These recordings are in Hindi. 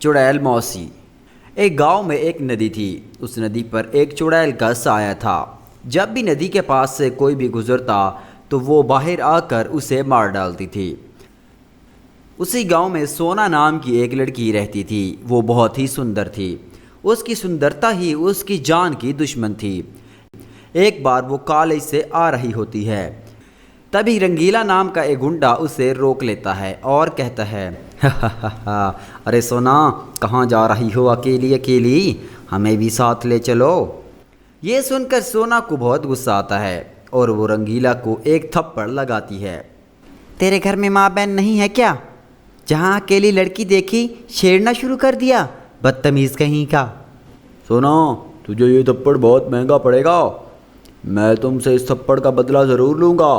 चुड़ैल मौसी। एक गांव में एक नदी थी। उस नदी पर एक चुड़ैल का साया था। जब भी नदी के पास से कोई भी गुजरता तो वो बाहर आकर उसे मार डालती थी। उसी गांव में सोना नाम की एक लड़की रहती थी। वो बहुत ही सुंदर थी। उसकी सुंदरता ही उसकी जान की दुश्मन थी। एक बार वो कॉलेज से आ रही होती है, तभी रंगीला नाम का एक गुंडा उसे रोक लेता है और कहता है, अरे सोना, कहाँ जा रही हो अकेली अकेली, हमें भी साथ ले चलो। ये सुनकर सोना को बहुत गुस्सा आता है और वो रंगीला को एक थप्पड़ लगाती है। तेरे घर में माँ बहन नहीं है क्या? जहाँ अकेली लड़की देखी छेड़ना शुरू कर दिया, बदतमीज़ कहीं का। सोना, तुझे ये थप्पड़ बहुत महंगा पड़ेगा। मैं तुमसे इस थप्पड़ का बदला ज़रूर लूँगा।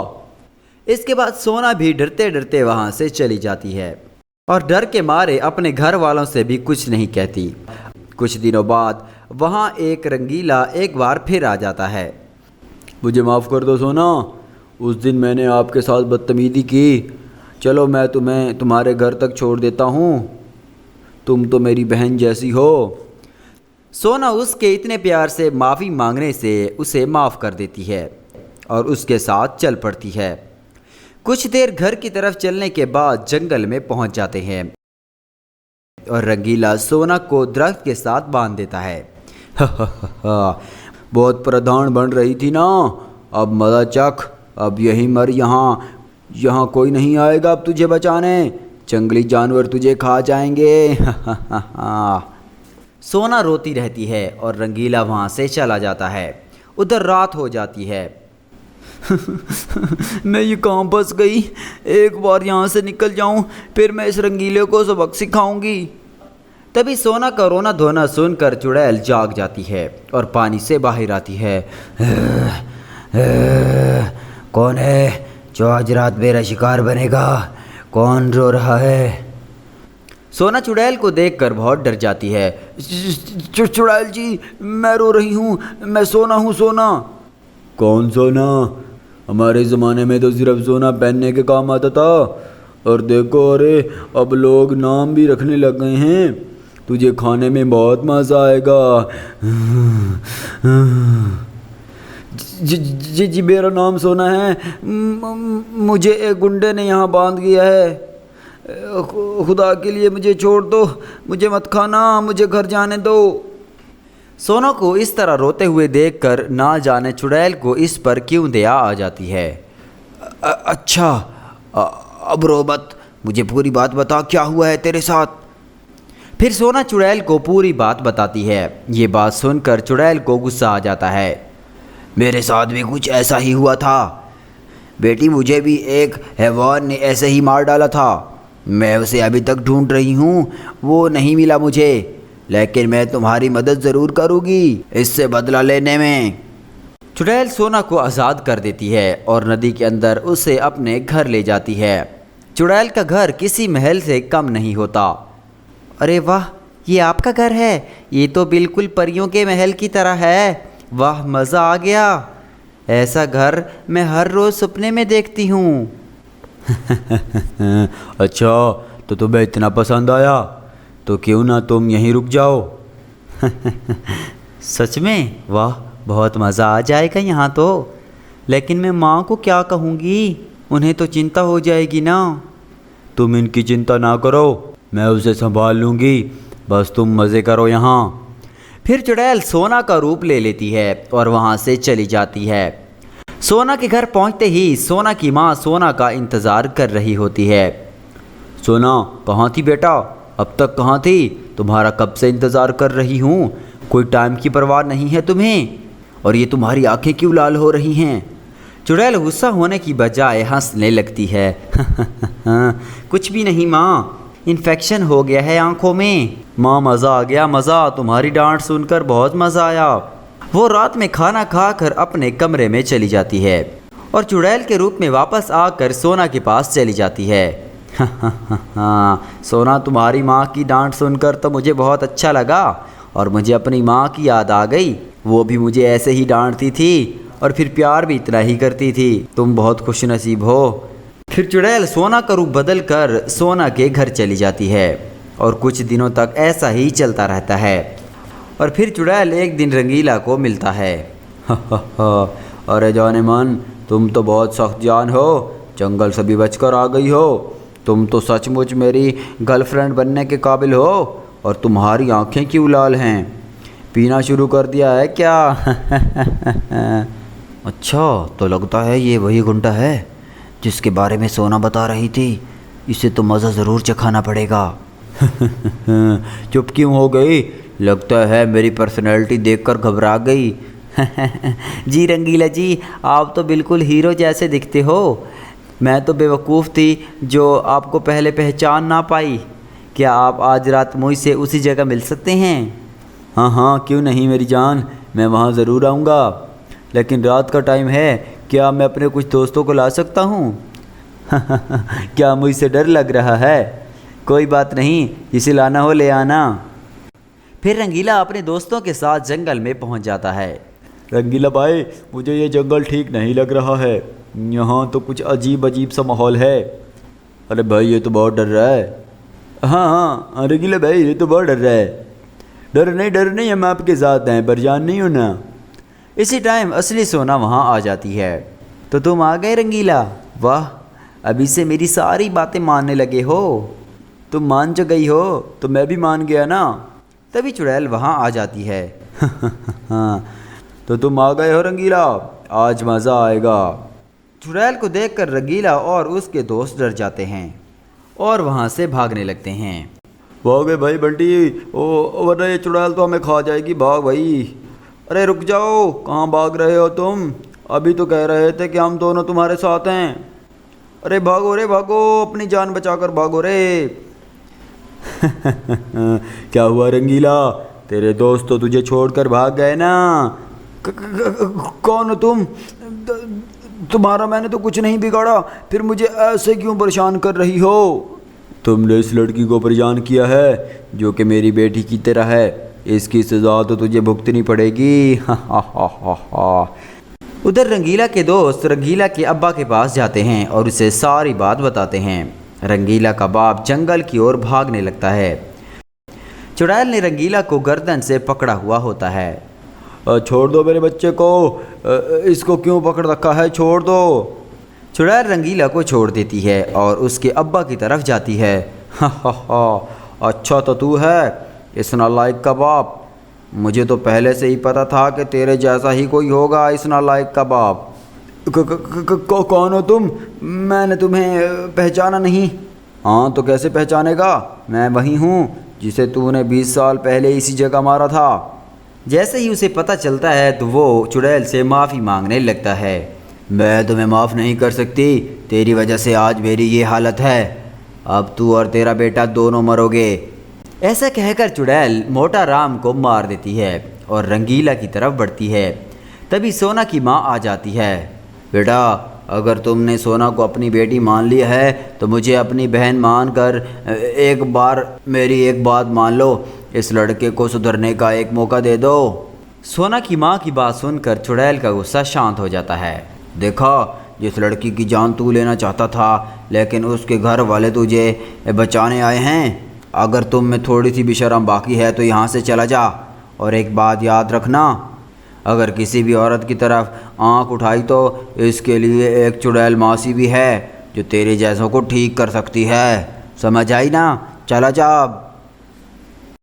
इसके बाद सोना भी डरते डरते वहाँ से चली जाती है और डर के मारे अपने घर वालों से भी कुछ नहीं कहती। कुछ दिनों बाद वहाँ एक रंगीला एक बार फिर आ जाता है। मुझे माफ़ कर दो सोना, उस दिन मैंने आपके साथ बदतमीज़ी की। चलो, मैं तुम्हें तुम्हारे घर तक छोड़ देता हूँ। तुम तो मेरी बहन जैसी हो। सोना उसके इतने प्यार से माफ़ी मांगने से उसे माफ़ कर देती है और उसके साथ चल पड़ती है। कुछ देर घर की तरफ चलने के बाद जंगल में पहुंच जाते हैं और रंगीला सोना को दरख्त के साथ बांध देता है। बहुत प्रधान बन रही थी ना, अब मज़ा चख। अब यहीं मर, यहाँ कोई नहीं आएगा अब तुझे बचाने। जंगली जानवर तुझे खा जाएंगे। सोना रोती रहती है और रंगीला वहाँ से चला जाता है। उधर रात हो जाती है। मैं ये कहाँ फंस गई? एक बार यहाँ से निकल जाऊँ, फिर मैं इस रंगीले को सबक सिखाऊंगी। तभी सोना का रोना धोना सुनकर चुड़ैल जाग जाती है और पानी से बाहर आती है। कौन है जो आज रात मेरा शिकार बनेगा? कौन रो रहा है? सोना चुड़ैल को देखकर बहुत डर जाती है। चुड़ैल जी, मैं रो रही हूँ। मैं सोना हूँ। सोना? कौन सोना? हमारे ज़माने में तो सिर्फ सोना पहनने के काम आता था। और देखो, अरे अब लोग नाम भी रखने लग गए हैं। तुझे खाने में बहुत मज़ा आएगा। जी, मेरा नाम सोना है। मुझे एक गुंडे ने यहाँ बांध दिया है। खुदा के लिए मुझे छोड़ दो, मुझे मत खाना, मुझे घर जाने दो। सोना को इस तरह रोते हुए देखकर ना जाने चुड़ैल को इस पर क्यों दया आ जाती है। अच्छा, अब रो मत, मुझे पूरी बात बता, क्या हुआ है तेरे साथ? फिर सोना चुड़ैल को पूरी बात बताती है। ये बात सुनकर चुड़ैल को गुस्सा आ जाता है। मेरे साथ भी कुछ ऐसा ही हुआ था बेटी, मुझे भी एक हैवान ने ऐसे ही मार डाला था। मैं उसे अभी तक ढूंढ रही हूँ, वो नहीं मिला मुझे। लेकिन मैं तुम्हारी मदद ज़रूर करूँगी इससे बदला लेने में। चुड़ैल सोना को आज़ाद कर देती है और नदी के अंदर उसे अपने घर ले जाती है। चुड़ैल का घर किसी महल से कम नहीं होता। अरे वाह, ये आपका घर है? ये तो बिल्कुल परियों के महल की तरह है। वाह, मज़ा आ गया। ऐसा घर मैं हर रोज़ सपने में देखती हूँ। अच्छा, तो तुम्हें इतना पसंद आया तो क्यों ना तुम यहीं रुक जाओ। सच में? वाह, बहुत मज़ा आ जाएगा यहाँ तो। लेकिन मैं माँ को क्या कहूँगी? उन्हें तो चिंता हो जाएगी ना। तुम इनकी चिंता ना करो, मैं उसे संभाल लूँगी। बस तुम मज़े करो यहाँ। फिर चुड़ैल सोना का रूप ले लेती है और वहाँ से चली जाती है। सोना के घर पहुँचते ही सोना की माँ सोना का इंतज़ार कर रही होती है। सोना, कहाँ थी बेटा? अब तक कहाँ थी? तुम्हारा कब से इंतज़ार कर रही हूँ। कोई टाइम की परवाह नहीं है तुम्हें? और ये तुम्हारी आंखें क्यों लाल हो रही हैं? चुड़ैल गुस्सा होने की बजाय हंसने लगती है। कुछ भी नहीं माँ, इन्फेक्शन हो गया है आंखों में। माँ, मज़ा आ गया, मज़ा। तुम्हारी डांट सुनकर बहुत मज़ा आया। वो रात में खाना खाकर अपने कमरे में चली जाती है और चुड़ैल के रूप में वापस आकर सोना के पास चली जाती है। सोना, तुम्हारी माँ की डांट सुनकर तो मुझे बहुत अच्छा लगा और मुझे अपनी माँ की याद आ गई। वो भी मुझे ऐसे ही डांटती थी और फिर प्यार भी इतना ही करती थी। तुम बहुत खुशनसीब हो। फिर चुड़ैल सोना का रूप बदल कर सोना के घर चली जाती है और कुछ दिनों तक ऐसा ही चलता रहता है। और फिर चुड़ैल एक दिन रंगीला को मिलता है। अरे जाने मन, तुम तो बहुत सख्त जान हो, जंगल से भी बचकर आ गई हो। तुम तो सचमुच मेरी गर्लफ्रेंड बनने के काबिल हो। और तुम्हारी आंखें क्यों लाल हैं? पीना शुरू कर दिया है क्या? अच्छा, तो लगता है ये वही गुंडा है जिसके बारे में सोना बता रही थी। इसे तो मज़ा ज़रूर चखाना पड़ेगा। चुप क्यों हो गई? लगता है मेरी पर्सनैलिटी देखकर घबरा गई। जी रंगीला जी, आप तो बिल्कुल हीरो जैसे दिखते हो। मैं तो बेवकूफ़ थी जो आपको पहले पहचान ना पाई। क्या आप आज रात मुझसे उसी जगह मिल सकते हैं? हाँ हाँ, क्यों नहीं मेरी जान, मैं वहाँ ज़रूर आऊँगा। लेकिन रात का टाइम है, क्या मैं अपने कुछ दोस्तों को ला सकता हूँ? क्या मुझसे डर लग रहा है? कोई बात नहीं, जिसे लाना हो ले आना। फिर रंगीला अपने दोस्तों के साथ जंगल में पहुंच जाता है। रंगीला भाई, मुझे ये जंगल ठीक नहीं लग रहा है। यहाँ तो कुछ अजीब अजीब सा माहौल है। अरे भाई, ये तो बहुत डर रहा है। हाँ हाँ रंगीला भाई, ये तो बहुत डर रहा है। डर नहीं, हम आपके साथ हैं, परेशान नहीं होना। इसी टाइम असली सोना वहाँ आ जाती है। तो तुम आ गए रंगीला? वाह, अभी से मेरी सारी बातें मानने लगे हो। तुम मान जो गई हो तो मैं भी मान गया ना। तभी चुड़ैल वहाँ आ जाती है। हाँ, तो तुम आ गए हो रंगीला, आज मज़ा आएगा। चुड़ैल को देखकर रंगीला और उसके दोस्त डर जाते हैं और वहाँ से भागने लगते हैं। भाग गए भाई बंटी, ओ वरना ये चुड़ैल तो हमें खा जाएगी, भाग भाई। अरे रुक जाओ, कहाँ भाग रहे हो तुम? अभी तो कह रहे थे कि हम दोनों तुम्हारे साथ हैं। अरे भागो रे भागो, अपनी जान बचाकर भागो रे। क्या हुआ रंगीला, तेरे दोस्त तो तुझे छोड़कर भाग गए ना? कौन हो तुम? तुम्हारा मैंने तो कुछ नहीं बिगाड़ा, फिर मुझे ऐसे क्यों परेशान कर रही हो? तुमने इस लड़की को परेशान किया है जो कि मेरी बेटी की तरह है, इसकी सज़ा तो तुझे भुगतनी पड़ेगी। उधर रंगीला के दोस्त रंगीला के अब्बा के पास जाते हैं और उसे सारी बात बताते हैं। रंगीला का बाप जंगल की ओर भागने लगता है। चुड़ैल ने रंगीला को गर्दन से पकड़ा हुआ होता है। छोड़ दो मेरे बच्चे को, इसको क्यों पकड़ रखा है, छोड़ दो। चुड़ैल रंगीला को छोड़ देती है और उसके अब्बा की तरफ जाती है। अच्छा तो तू है इस नालायक का बाप। मुझे तो पहले से ही पता था कि तेरे जैसा ही कोई होगा इस नालायक का बाप। कौन हो तुम? मैंने तुम्हें पहचाना नहीं। हाँ तो कैसे पहचानेगा, मैं वही हूँ जिसे तूने 20 साल पहले इसी जगह मारा था। जैसे ही उसे पता चलता है तो वो चुड़ैल से माफ़ी मांगने लगता है। मैं तुम्हें माफ़ नहीं कर सकती, तेरी वजह से आज मेरी ये हालत है। अब तू और तेरा बेटा दोनों मरोगे। ऐसा कहकर चुड़ैल मोटा राम को मार देती है और रंगीला की तरफ बढ़ती है। तभी सोना की माँ आ जाती है। बेटा, अगर तुमने सोना को अपनी बेटी मान लिया है तो मुझे अपनी बहन मानकर एक बार मेरी एक बात मान लो। इस लड़के को सुधरने का एक मौका दे दो। सोना की माँ की बात सुनकर चुड़ैल का गुस्सा शांत हो जाता है। देखा, जिस लड़की की जान तू लेना चाहता था, लेकिन उसके घर वाले तुझे बचाने आए हैं। अगर तुम में थोड़ी सी भी शर्म बाकी है तो यहाँ से चला जा। और एक बात याद रखना, अगर किसी भी औरत की तरफ आंख उठाई तो इसके लिए एक चुड़ैल मासी भी है जो तेरे जैसों को ठीक कर सकती है। समझ आई ना? चला जा अब।